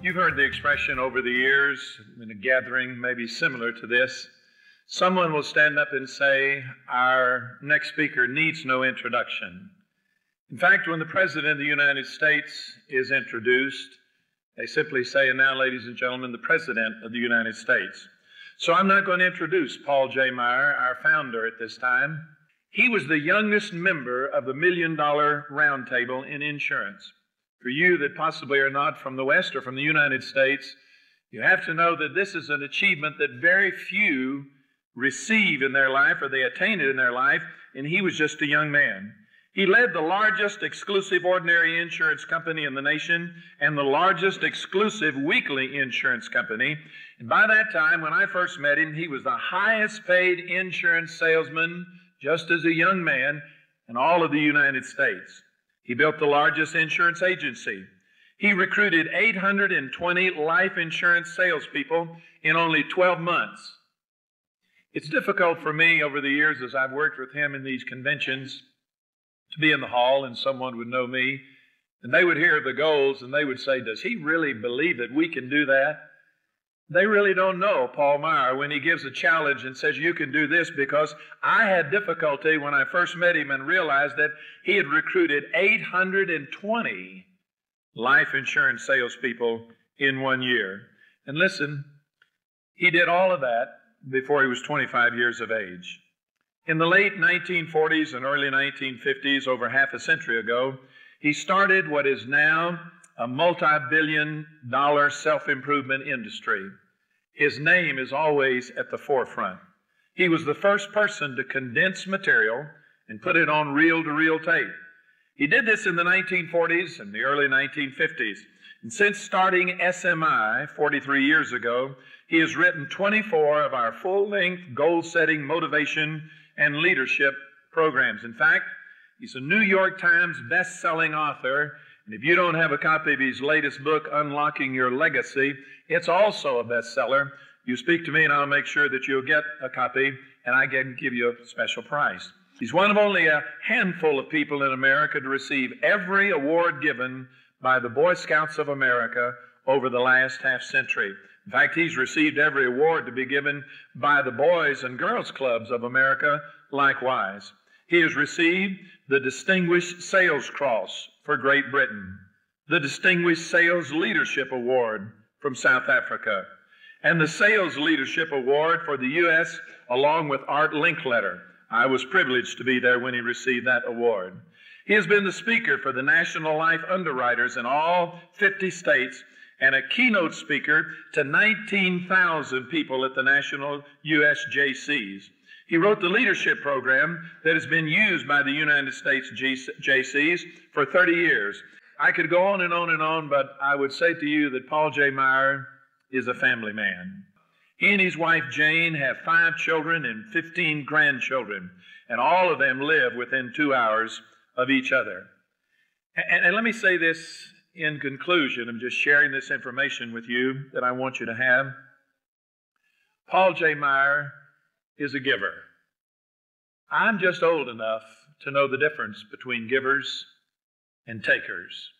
You've heard the expression over the years in a gathering maybe similar to this. Someone will stand up and say, our next speaker needs no introduction. In fact, when the President of the United States is introduced, they simply say, and now, ladies and gentlemen, the President of the United States. So I'm not going to introduce Paul J. Meyer, our founder, at this time. He was the youngest member of the $1 Million Roundtable in insurance. For you that possibly are not from the West or from the United States, you have to know that this is an achievement that very few receive in their life, or they attain it in their life, and he was just a young man. He led the largest exclusive ordinary insurance company in the nation and the largest exclusive weekly insurance company. And by that time, when I first met him, he was the highest paid insurance salesman, just as a young man, in all of the United States. He built the largest insurance agency. He recruited 820 life insurance salespeople in only 12 months. It's difficult for me over the years as I've worked with him in these conventions to be in the hall and someone would know me and they would hear the goals and they would say, does he really believe that we can do that? They really don't know Paul Meyer when he gives a challenge and says, you can do this, because I had difficulty when I first met him and realized that he had recruited 820 life insurance salespeople in 1 year. And listen, he did all of that before he was 25 years of age. In the late 1940s and early 1950s, over half a century ago, he started what is now a multi-billion-dollar self-improvement industry. His name is always at the forefront. He was the first person to condense material and put it on reel-to-reel tape. He did this in the 1940s and the early 1950s. And since starting SMI 43 years ago, he has written 24 of our full-length, goal-setting motivation and leadership programs. In fact, he's a New York Times best-selling author. And if you don't have a copy of his latest book, Unlocking Your Legacy, it's also a bestseller. You speak to me and I'll make sure that you'll get a copy, and I can give you a special price. He's one of only a handful of people in America to receive every award given by the Boy Scouts of America over the last half century. In fact, he's received every award to be given by the Boys and Girls Clubs of America likewise. He has received the Distinguished Sales Cross for Great Britain, the Distinguished Sales Leadership Award from South Africa, and the Sales Leadership Award for the U.S. along with Art Linkletter. I was privileged to be there when he received that award. He has been the speaker for the National Life Underwriters in all 50 states and a keynote speaker to 19,000 people at the national USJCs. He wrote the leadership program that has been used by the United States JCs for 30 years. I could go on and on and on, but I would say to you that Paul J. Meyer is a family man. He and his wife Jane have 5 children and 15 grandchildren, and all of them live within 2 hours of each other. And let me say this in conclusion. I'm just sharing this information with you that I want you to have. Paul J. Meyer is a giver. I'm just old enough to know the difference between givers and takers.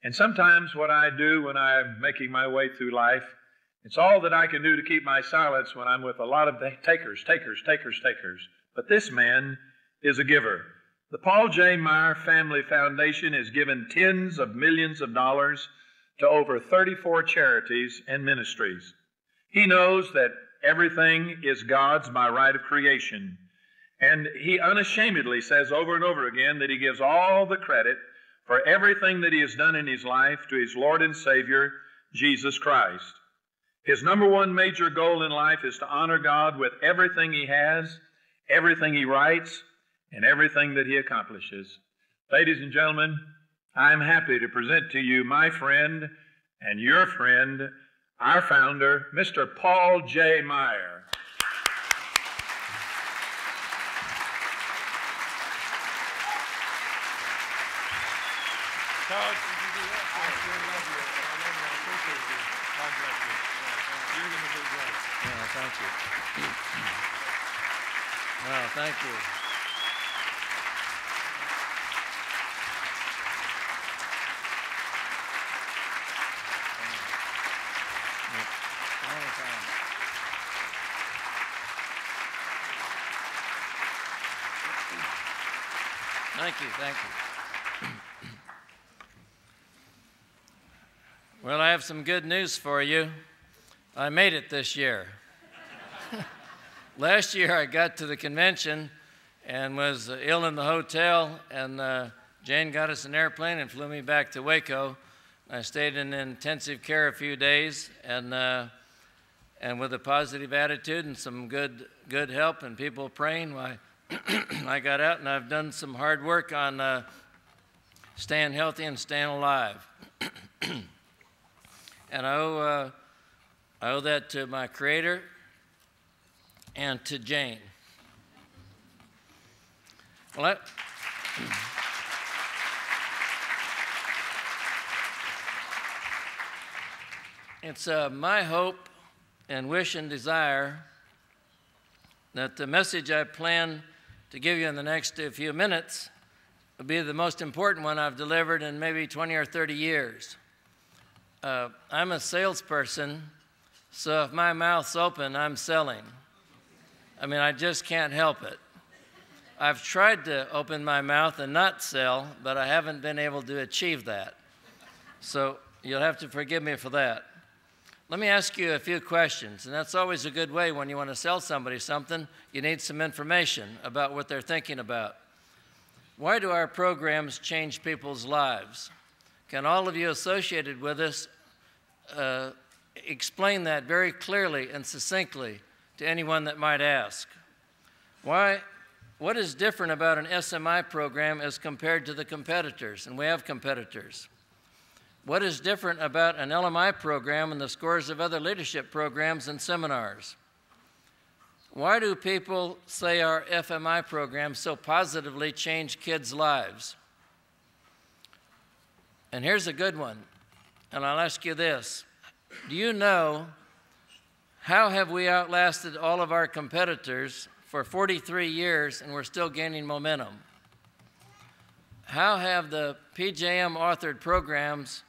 And sometimes what I do when I'm making my way through life, it's all that I can do to keep my silence when I'm with a lot of takers. But this man is a giver. The Paul J. Meyer Family Foundation has given tens of millions of dollars to over 34 charities and ministries. He knows that everything is God's by right of creation. And he unashamedly says over and over again that he gives all the credit for everything that he has done in his life to his Lord and Savior, Jesus Christ. His number one major goal in life is to honor God with everything he has, everything he writes, and everything that he accomplishes. Ladies and gentlemen, I'm happy to present to you my friend and your friend, our founder, Mr. Paul J. Meyer. Todd, did you do that? I sure love you. I appreciate you. God bless you. You're going to do great. Thank you. Well, thank you. Thank you, thank you. Well, I have some good news for you. I made it this year. Last year I got to the convention and was ill in the hotel, and Jane got us an airplane and flew me back to Waco. I stayed in intensive care a few days, and with a positive attitude and some good help and people praying, I got out, and I've done some hard work on staying healthy and staying alive. And I owe that to my Creator and to Jane. Well, it's my hope and wish and desire that the message I plan to give you in the next few minutes will be the most important one I've delivered in maybe 20 or 30 years. I'm a salesperson, so if my mouth's open, I'm selling. I mean, I just can't help it. I've tried to open my mouth and not sell, but I haven't been able to achieve that. So you'll have to forgive me for that. Let me ask you a few questions, and that's always a good way when you want to sell somebody something. You need some information about what they're thinking about. Why do our programs change people's lives? Can all of you associated with us explain that very clearly and succinctly to anyone that might ask? What is different about an SMI program as compared to the competitors? And we have competitors. What is different about an LMI program and the scores of other leadership programs and seminars? Why do people say our FMI programs so positively change kids' lives? And here's a good one, and I'll ask you this. Do you know how have we outlasted all of our competitors for 43 years and we're still gaining momentum? How have the PJM authored programs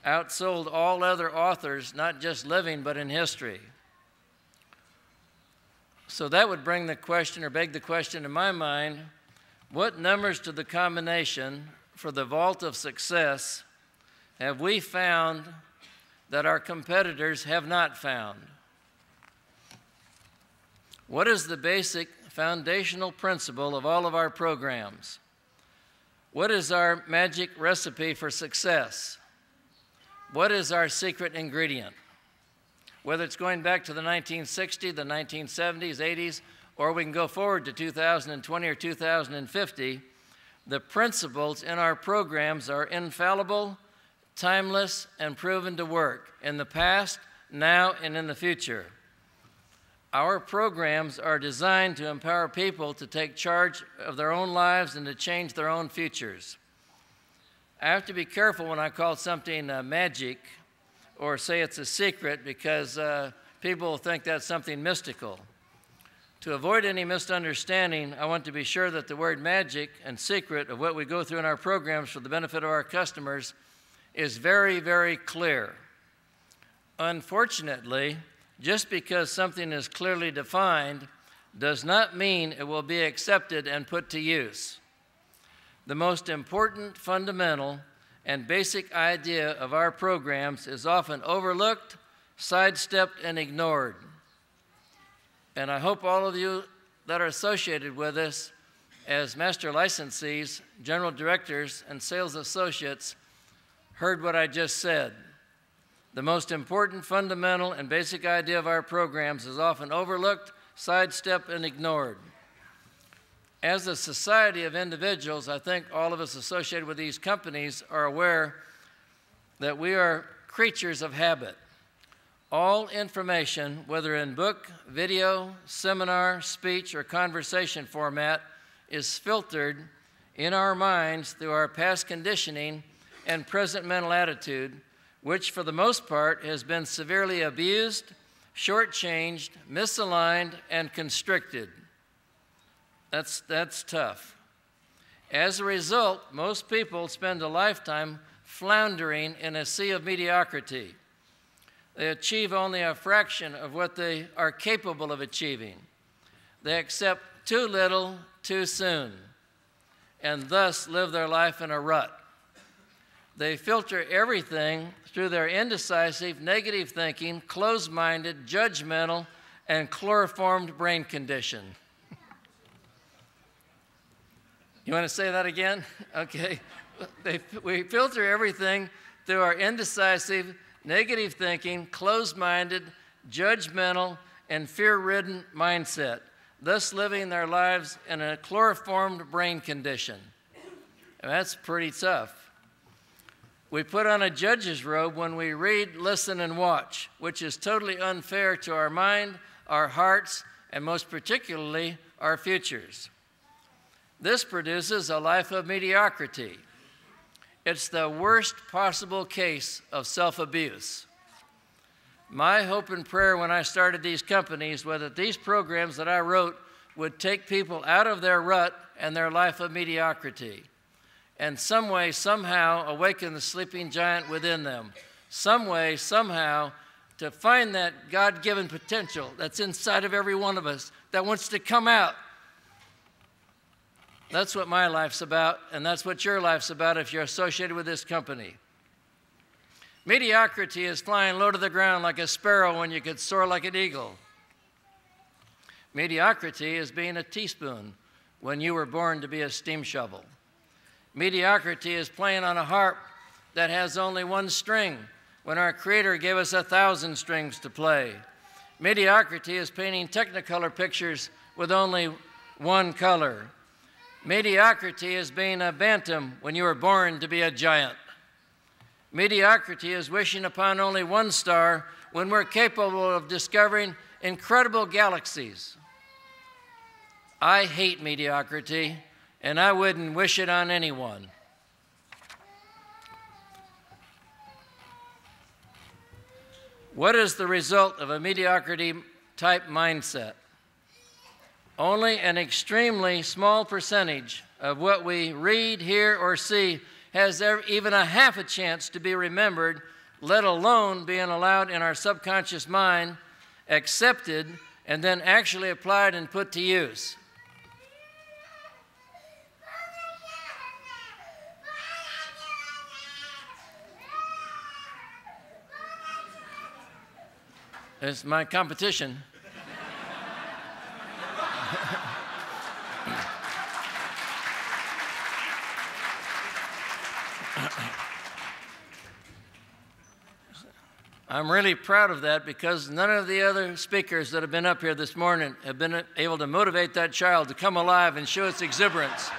outsold all other authors, not just living, but in history? So that would bring the question, or beg the question in my mind, what numbers to the combination for the vault of success have we found that our competitors have not found? What is the basic foundational principle of all of our programs? What is our magic recipe for success? What is our secret ingredient? Whether it's going back to the 1960s, the 1970s, 80s, or we can go forward to 2020 or 2050, the principles in our programs are infallible, timeless, and proven to work in the past, now, and in the future. Our programs are designed to empower people to take charge of their own lives and to change their own futures. I have to be careful when I call something magic or say it's a secret, because people will think that's something mystical. To avoid any misunderstanding, I want to be sure that the word magic and secret of what we go through in our programs for the benefit of our customers is very, very clear. Unfortunately, just because something is clearly defined does not mean it will be accepted and put to use. The most important, fundamental, and basic idea of our programs is often overlooked, sidestepped, and ignored. And I hope all of you that are associated with us as master licensees, general directors, and sales associates heard what I just said. The most important, fundamental, and basic idea of our programs is often overlooked, sidestepped, and ignored. As a society of individuals, I think all of us associated with these companies are aware that we are creatures of habit. All information, whether in book, video, seminar, speech, or conversation format, is filtered in our minds through our past conditioning and present mental attitude, which for the most part has been severely abused, shortchanged, misaligned, and constricted. That's tough. As a result, most people spend a lifetime floundering in a sea of mediocrity. They achieve only a fraction of what they are capable of achieving. They accept too little too soon. and thus live their life in a rut. They filter everything through their indecisive, negative thinking, closed-minded, judgmental, and chloroformed brain condition. You want to say that again? Okay. We filter everything through our indecisive, negative thinking, closed-minded, judgmental, and fear-ridden mindset, thus living their lives in a chloroformed brain condition. And that's pretty tough. We put on a judge's robe when we read, listen, and watch, which is totally unfair to our mind, our hearts, and most particularly, our futures. This produces a life of mediocrity. It's the worst possible case of self-abuse. My hope and prayer when I started these companies was that these programs that I wrote would take people out of their rut and their life of mediocrity, and some way, somehow, awaken the sleeping giant within them. Some way, somehow, to find that God-given potential that's inside of every one of us that wants to come out. That's what my life's about, and that's what your life's about if you're associated with this company. Mediocrity is flying low to the ground like a sparrow when you could soar like an eagle. Mediocrity is being a teaspoon when you were born to be a steam shovel. Mediocrity is playing on a harp that has only one string when our Creator gave us 1,000 strings to play. Mediocrity is painting Technicolor pictures with only one color. Mediocrity is being a bantam when you were born to be a giant. Mediocrity is wishing upon only one star when we're capable of discovering incredible galaxies. I hate mediocrity, and I wouldn't wish it on anyone. What is the result of a mediocrity-type mindset? Only an extremely small percentage of what we read, hear, or see has even a half a chance to be remembered, let alone being allowed in our subconscious mind, accepted, and then actually applied and put to use. It's my competition. I'm really proud of that because none of the other speakers that have been up here this morning have been able to motivate that child to come alive and show its exuberance.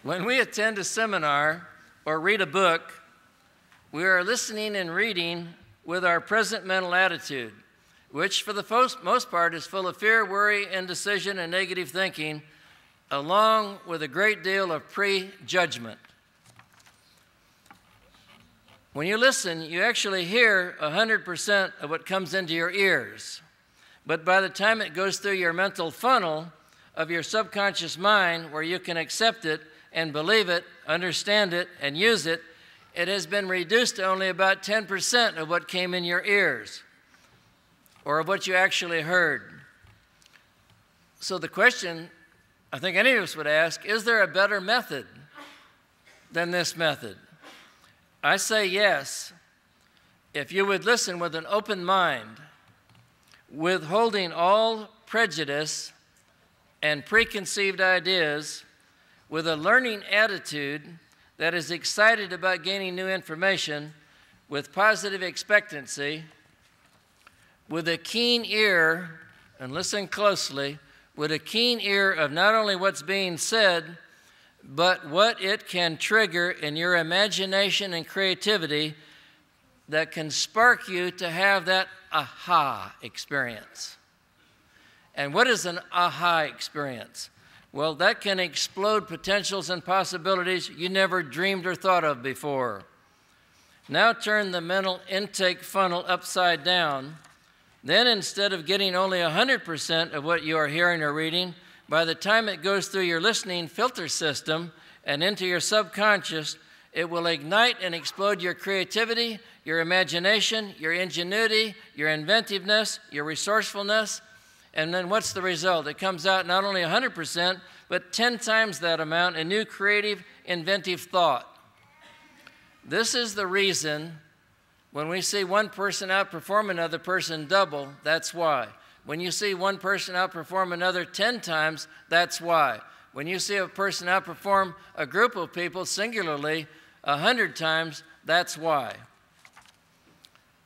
When we attend a seminar or read a book, we are listening and reading with our present mental attitude, which for the most part is full of fear, worry, indecision, and negative thinking, along with a great deal of prejudgment. When you listen, you actually hear 100% of what comes into your ears. But by the time it goes through your mental funnel of your subconscious mind, where you can accept it and believe it, understand it, and use it, it has been reduced to only about 10% of what came in your ears, or of what you actually heard. So the question I think any of us would ask, is there a better method than this method? I say yes, if you would listen with an open mind, withholding all prejudice and preconceived ideas, with a learning attitude that is excited about gaining new information, with positive expectancy, with a keen ear, and listen closely, with a keen ear of not only what's being said, but what it can trigger in your imagination and creativity that can spark you to have that aha experience. And what is an aha experience? Well, that can explode potentials and possibilities you never dreamed or thought of before. Now turn the mental intake funnel upside down. Then instead of getting only 100% of what you are hearing or reading, by the time it goes through your listening filter system and into your subconscious, It will ignite and explode your creativity, your imagination, your ingenuity, your inventiveness, your resourcefulness. And then what's the result? It comes out not only 100%, but 10 times that amount in new creative, inventive thought. This is the reason when we see one person outperform another person double, that's why. When you see one person outperform another 10 times, that's why. When you see a person outperform a group of people singularly 100 times, that's why.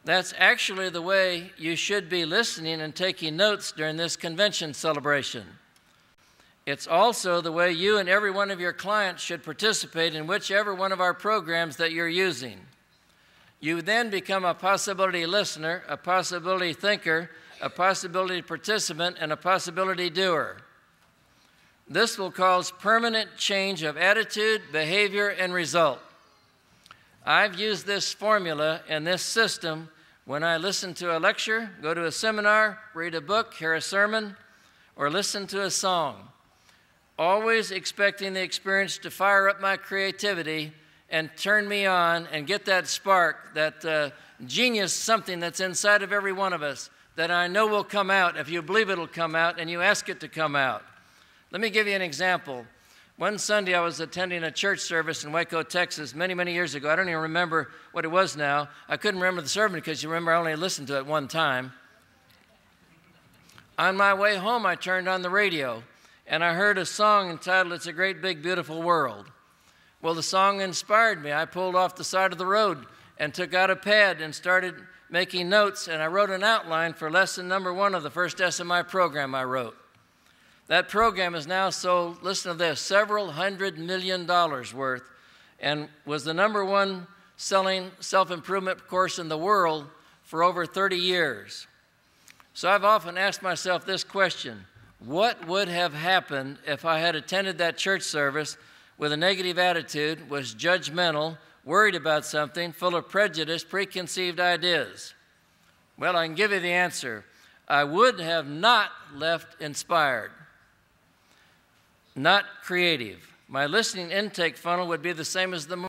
That's actually the way you should be listening and taking notes during this convention celebration. It's also the way you and every one of your clients should participate in whichever one of our programs that you're using. You then become a possibility listener, a possibility thinker, a possibility participant, and a possibility doer. This will cause permanent change of attitude, behavior, and result. I've used this formula and this system when I listen to a lecture, go to a seminar, read a book, hear a sermon, or listen to a song, always expecting the experience to fire up my creativity and turn me on and get that spark, that genius something that's inside of every one of us that I know will come out if you believe it'll come out and you ask it to come out. Let me give you an example. One Sunday I was attending a church service in Waco, Texas, many, many years ago. I don't even remember what it was now. I couldn't remember the sermon because you remember I only listened to it one time. On my way home, I turned on the radio, and I heard a song entitled, "It's a Great Big Beautiful World." Well, the song inspired me. I pulled off the side of the road and took out a pad and started making notes, and I wrote an outline for lesson number 1 of the first SMI program I wrote. That program is now sold, listen to this, several $100 million worth, and was the #1 selling self-improvement course in the world for over 30 years. So I've often asked myself this question: what would have happened if I had attended that church service with a negative attitude, was judgmental, worried about something, full of prejudice, preconceived ideas? Well, I can give you the answer. I would have not left inspired, not creative. My listening intake funnel would be the same as the